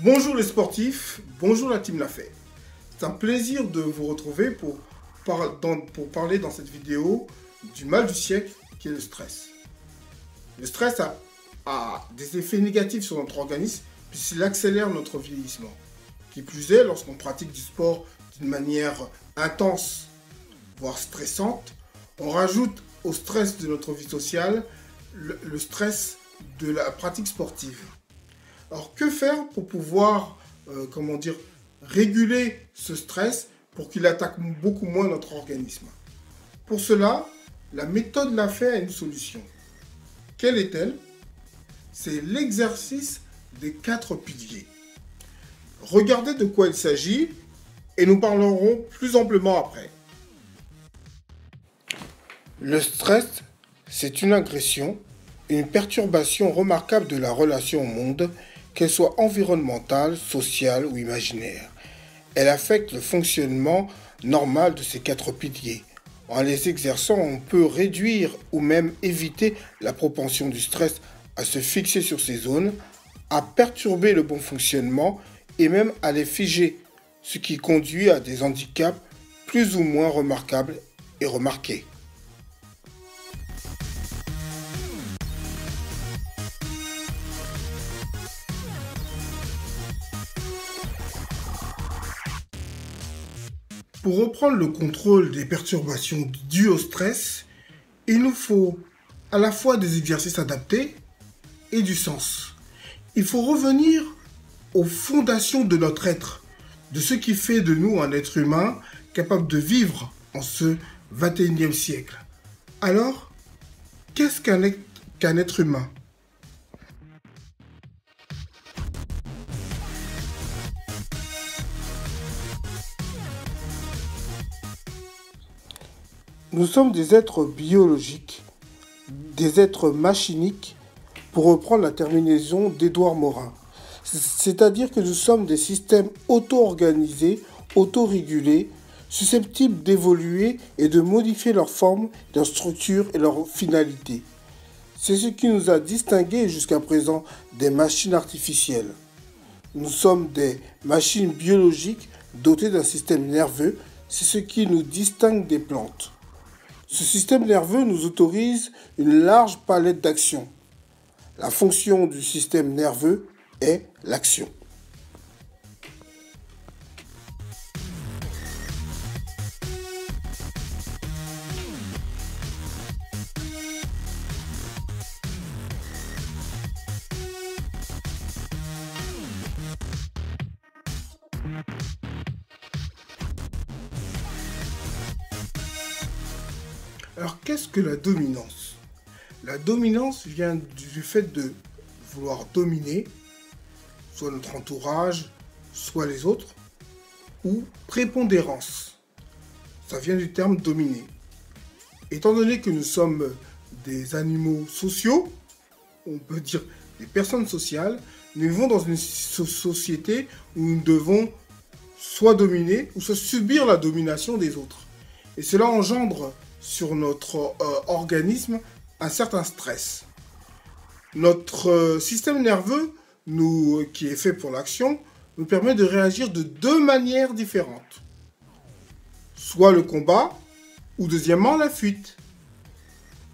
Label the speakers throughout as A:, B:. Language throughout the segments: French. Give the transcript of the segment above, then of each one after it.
A: Bonjour les sportifs, bonjour la team Lafay. C'est un plaisir de vous retrouver pour parler dans cette vidéo du mal du siècle qui est le stress. Le stress a des effets négatifs sur notre organisme puisqu'il accélère notre vieillissement. Qui plus est, lorsqu'on pratique du sport d'une manière intense, voire stressante, on rajoute au stress de notre vie sociale le stress de la pratique sportive. Alors, que faire pour pouvoir, réguler ce stress pour qu'il attaque beaucoup moins notre organisme? Pour cela, la méthode Lafay a une solution. Quelle est-elle? C'est l'exercice des 4 piliers. Regardez de quoi il s'agit et nous parlerons plus amplement après. Le stress, c'est une agression, une perturbation remarquable de la relation au monde, qu'elle soit environnementale, sociale ou imaginaire. Elle affecte le fonctionnement normal de ces 4 piliers. En les exerçant, on peut réduire ou même éviter la propension du stress à se fixer sur ces zones, à perturber le bon fonctionnement et même à les figer, ce qui conduit à des handicaps plus ou moins remarquables et remarqués. Pour reprendre le contrôle des perturbations dues au stress, il nous faut à la fois des exercices adaptés et du sens. Il faut revenir aux fondations de notre être, de ce qui fait de nous un être humain capable de vivre en ce 21e siècle. Alors, qu'est-ce qu'un être humain ? Nous sommes des êtres biologiques, des êtres machiniques, pour reprendre la terminaison d'Édouard Morin. C'est-à-dire que nous sommes des systèmes auto-organisés, auto-régulés, susceptibles d'évoluer et de modifier leur forme, leur structure et leur finalité. C'est ce qui nous a distingués jusqu'à présent des machines artificielles. Nous sommes des machines biologiques dotées d'un système nerveux, c'est ce qui nous distingue des plantes. Ce système nerveux nous autorise une large palette d'actions. La fonction du système nerveux est l'action. Alors, qu'est-ce que la dominance? La dominance vient du fait de vouloir dominer, soit notre entourage, soit les autres, ou prépondérance. Ça vient du terme dominer. Étant donné que nous sommes des animaux sociaux, on peut dire des personnes sociales, nous vivons dans une société où nous devons soit dominer, ou soit subir la domination des autres. Et cela engendre sur notre organisme un certain stress. Notre système nerveux, qui est fait pour l'action, nous permet de réagir de 2 manières différentes. Soit le combat, ou deuxièmement la fuite.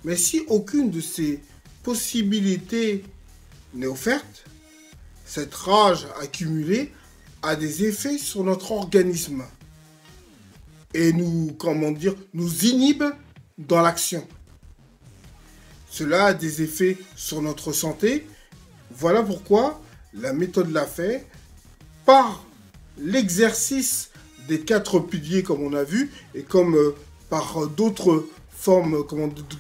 A: Mais si aucune de ces possibilités n'est offerte, cette rage accumulée a des effets sur notre organisme. Et nous inhibe dans l'action. Cela a des effets sur notre santé. Voilà pourquoi la méthode Lafay, par l'exercice des 4 piliers comme on a vu, et comme par d'autres formes,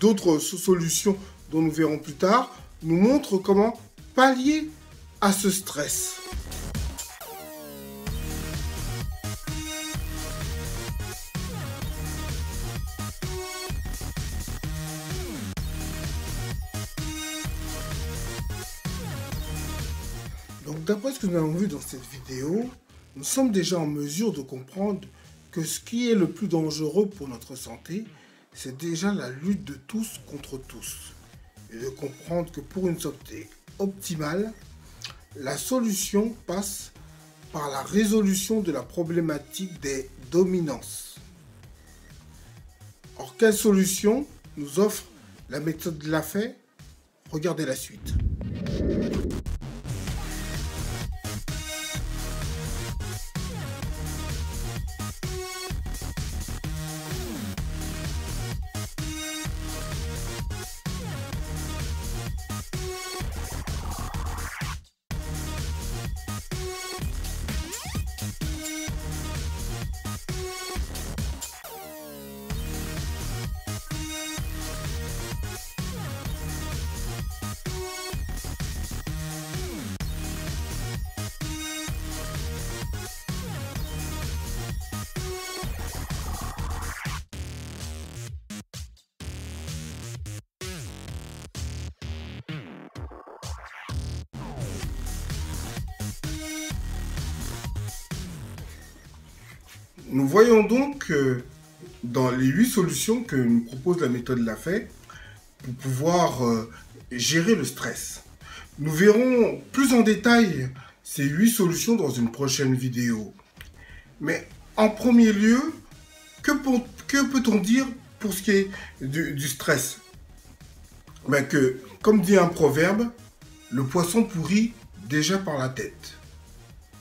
A: d'autres solutions dont nous verrons plus tard, nous montre comment pallier à ce stress. Donc d'après ce que nous avons vu dans cette vidéo, nous sommes déjà en mesure de comprendre que ce qui est le plus dangereux pour notre santé, c'est déjà la lutte de tous contre tous. Et de comprendre que pour une santé optimale, la solution passe par la résolution de la problématique des dominances. Or, quelle solution nous offre la méthode Lafay? Regardez la suite. Nous voyons donc dans les 8 solutions que nous propose la méthode Lafay pour pouvoir gérer le stress. Nous verrons plus en détail ces 8 solutions dans une prochaine vidéo. Mais en premier lieu, que peut-on dire pour ce qui est du stress? Ben que, comme dit un proverbe, le poisson pourrit déjà par la tête.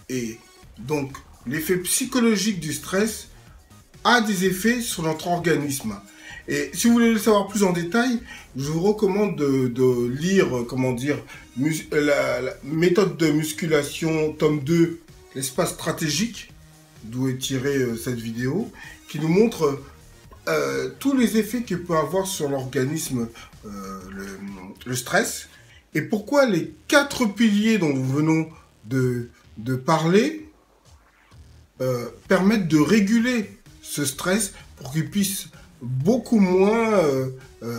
A: Et donc, l'effet psychologique du stress a des effets sur notre organisme. Et si vous voulez le savoir plus en détail, je vous recommande de lire, la méthode de musculation, tome 2, l'espace stratégique, d'où est tirée cette vidéo, qui nous montre tous les effets qu'il peut avoir sur l'organisme le stress, et pourquoi les 4 piliers dont nous venons de parler permettent de réguler ce stress pour qu'il puisse beaucoup moins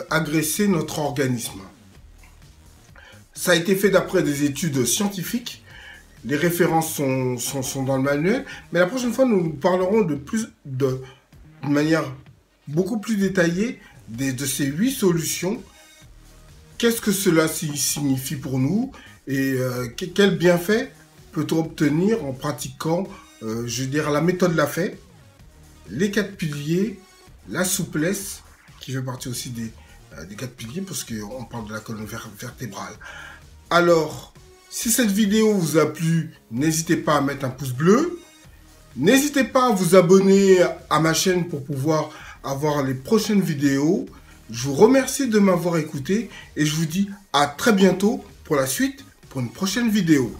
A: agresser notre organisme. Ça a été fait d'après des études scientifiques. Les références sont dans le manuel. Mais la prochaine fois, nous parlerons de manière beaucoup plus détaillée de ces 8 solutions. Qu'est-ce que cela signifie pour nous et quel bienfait peut-on obtenir en pratiquant la méthode Lafay, les 4 piliers, la souplesse, qui fait partie aussi des 4 piliers, parce qu'on parle de la colonne vertébrale. Alors, si cette vidéo vous a plu, n'hésitez pas à mettre un pouce bleu. N'hésitez pas à vous abonner à ma chaîne pour pouvoir avoir les prochaines vidéos. Je vous remercie de m'avoir écouté et je vous dis à très bientôt pour la suite, pour une prochaine vidéo.